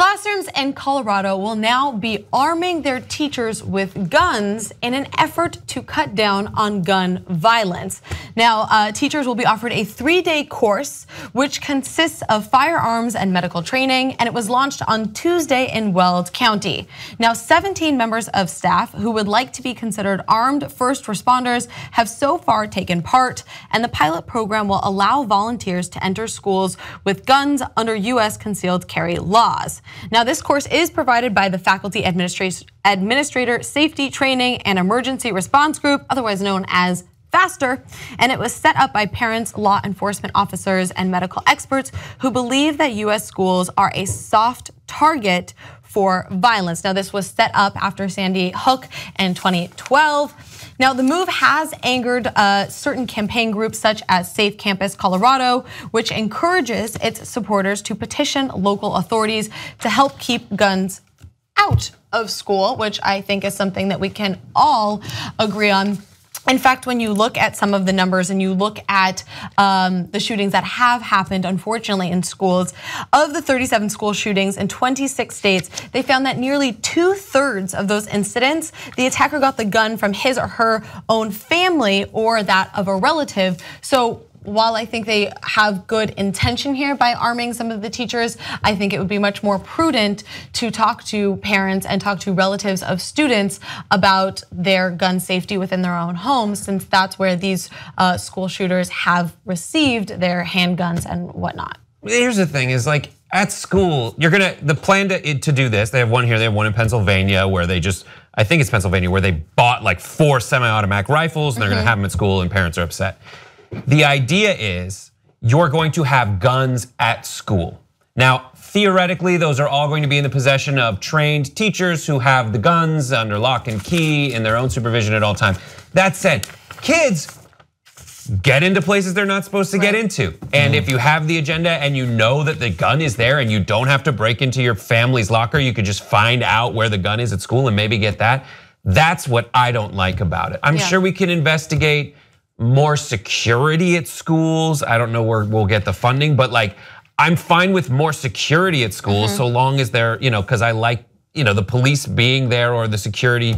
Classrooms in Colorado will now be arming their teachers with guns in an effort to cut down on gun violence. Now, teachers will be offered a 3-day course, which consists of firearms and medical training, and it was launched on Tuesday in Weld County. Now, 17 members of staff who would like to be considered armed first responders have so far taken part, and the pilot program will allow volunteers to enter schools with guns under US concealed carry laws. Now, this course is provided by the Faculty Administrator Safety Training and Emergency Response Group, otherwise known as FASTER, and it was set up by parents, law enforcement officers, and medical experts who believe that US schools are a soft target for violence. Now, this was set up after Sandy Hook in 2012. Now, the move has angered certain campaign groups such as Safe Campus Colorado, which encourages its supporters to petition local authorities to help keep guns out of school, which I think is something that we can all agree on. In fact, when you look at some of the numbers and you look at the shootings that have happened, unfortunately, in schools, of the 37 school shootings in 26 states, they found that nearly 2/3 of those incidents, the attacker got the gun from his or her own family or that of a relative. So while I think they have good intention here by arming some of the teachers, I think it would be much more prudent to talk to parents and talk to relatives of students about their gun safety within their own homes, since that's where these school shooters have received their handguns and whatnot. Here's the thing is, like, at school, the plan to do this, they have one here, they have one in Pennsylvania where they just, I think it's Pennsylvania, where they bought like 4 semi-automatic rifles and they're gonna have them at school and parents are upset. The idea is you're going to have guns at school. Now, theoretically, those are all going to be in the possession of trained teachers who have the guns under lock and key in their own supervision at all times. That said, kids get into places they're not supposed to get into. And if you have the agenda and you know that the gun is there and you don't have to break into your family's locker, you could just find out where the gun is at school and maybe get that. That's what I don't like about it. I'm sure we can investigate more security at schools. I don't know where we'll get the funding, but like, I'm fine with more security at schools so long as they're, because I like, the police being there or the security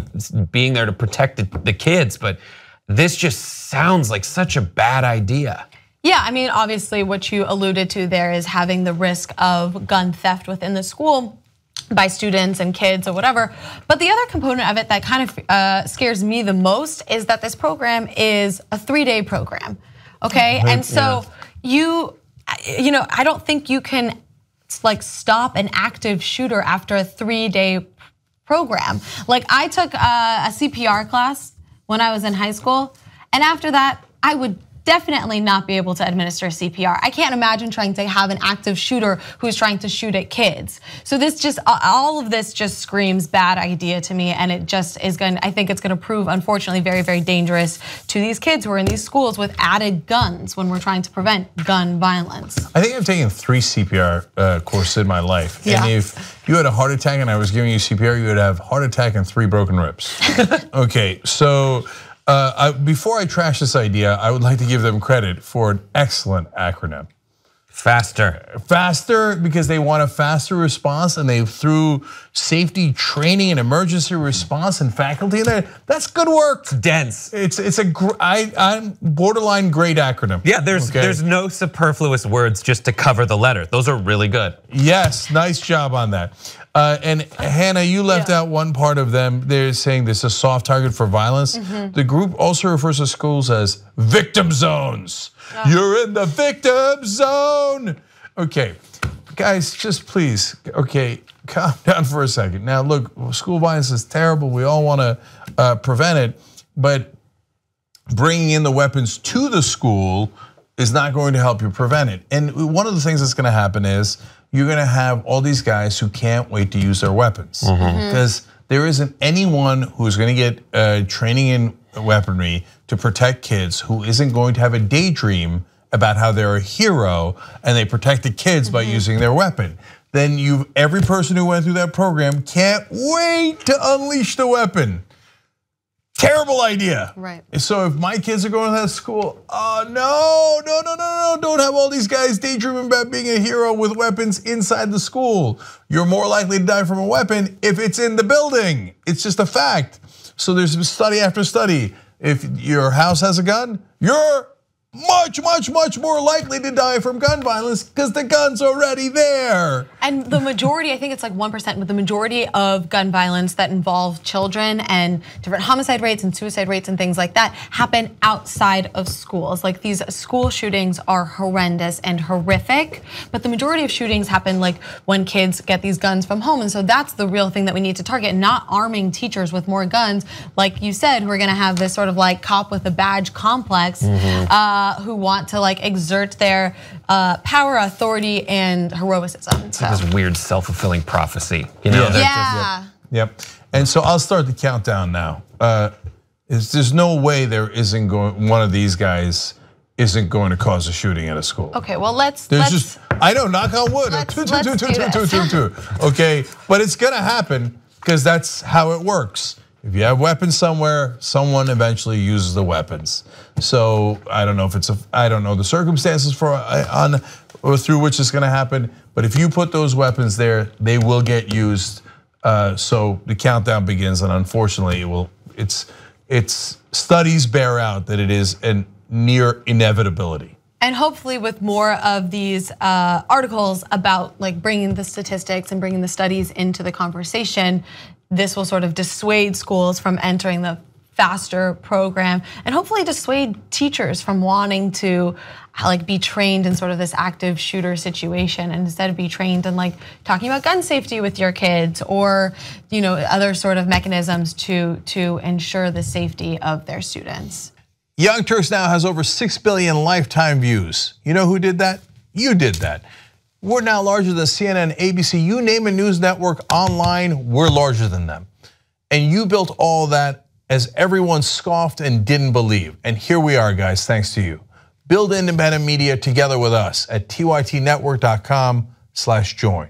being there to protect the kids. But this just sounds like such a bad idea. Yeah, I mean, obviously what you alluded to there is having the risk of gun theft within the school by students and kids or whatever. But the other component of it that kind of scares me the most is that this program is a 3-day program, okay? And so I don't think you can like stop an active shooter after a 3-day program. Like, I took a CPR class when I was in high school, and after that, I would definitely not be able to administer CPR. I can't imagine trying to have an active shooter who's trying to shoot at kids. So this just, all of this just screams bad idea to me, and it just is I think it's gonna prove, unfortunately, very, very dangerous to these kids who are in these schools with added guns when we're trying to prevent gun violence. I think I've taken 3 CPR courses in my life. And if you had a heart attack and I was giving you CPR, you would have heart attack and 3 broken ribs. Okay, so before I trash this idea, I would like to give them credit for an excellent acronym. Faster. Faster, because they want a faster response, and they threw safety training and emergency response and faculty in there. That's good work. It's dense. It's a borderline great acronym. Yeah, there's no superfluous words just to cover the letter. Those are really good. Yes, nice job on that. And Hannah, you left out one part of them. They're saying this is a soft target for violence. The group also refers to schools as victim zones. You're in the victim zone. Okay, guys, just please, okay, calm down for a second. Now look, school violence is terrible. We all wanna prevent it, but bringing in the weapons to the school is not going to help you prevent it. And one of the things that's gonna happen is you're gonna have all these guys who can't wait to use their weapons. Because there isn't anyone who's gonna get training in weaponry to protect kids who isn't going to have a daydream about how they're a hero and they protect the kids by using their weapon. Then every person who went through that program can't wait to unleash the weapon. Terrible idea. Right. So if my kids are going to that school, no, don't have all these guys daydreaming about being a hero with weapons inside the school. You're more likely to die from a weapon if it's in the building. It's just a fact. So there's study after study. If your house has a gun, you're much more likely to die from gun violence because the gun's already there. And the majority, I think it's like 1%, but the majority of gun violence that involve children and different homicide rates and suicide rates and things like that happen outside of schools. Like these school shootings are horrendous and horrific, but the majority of shootings happen like when kids get these guns from home. And so that's the real thing that we need to target, not arming teachers with more guns, like you said, who are gonna have this sort of like cop with a badge complex, who want to like exert their power, authority, and heroicism. It's like this weird self-fulfilling prophecy, you know? Yeah. Yep. And so I'll start the countdown now. There's no way there isn't going, one of these guys isn't going to cause a shooting at a school. Okay, well let's I know, knock on wood. Okay, but it's gonna happen because that's how it works. If you have weapons somewhere, someone eventually uses the weapons. So I don't know if I don't know the circumstances or through which it's gonna happen, but if you put those weapons there, they will get used. So the countdown begins, and unfortunately, it's studies bear out that it is a near inevitability. And hopefully with more of these articles about like bringing the statistics and bringing the studies into the conversation, this will sort of dissuade schools from entering the faster program and hopefully dissuade teachers from wanting to like be trained in sort of this active shooter situation and instead of be trained in like talking about gun safety with your kids or other sort of mechanisms to ensure the safety of their students. Young Turks now has over 6 billion lifetime views. You know who did that? You did that. We're now larger than CNN, ABC, you name a news network online, we're larger than them. And you built all that as everyone scoffed and didn't believe. And here we are, guys, thanks to you. Build independent media together with us at tytnetwork.com/join.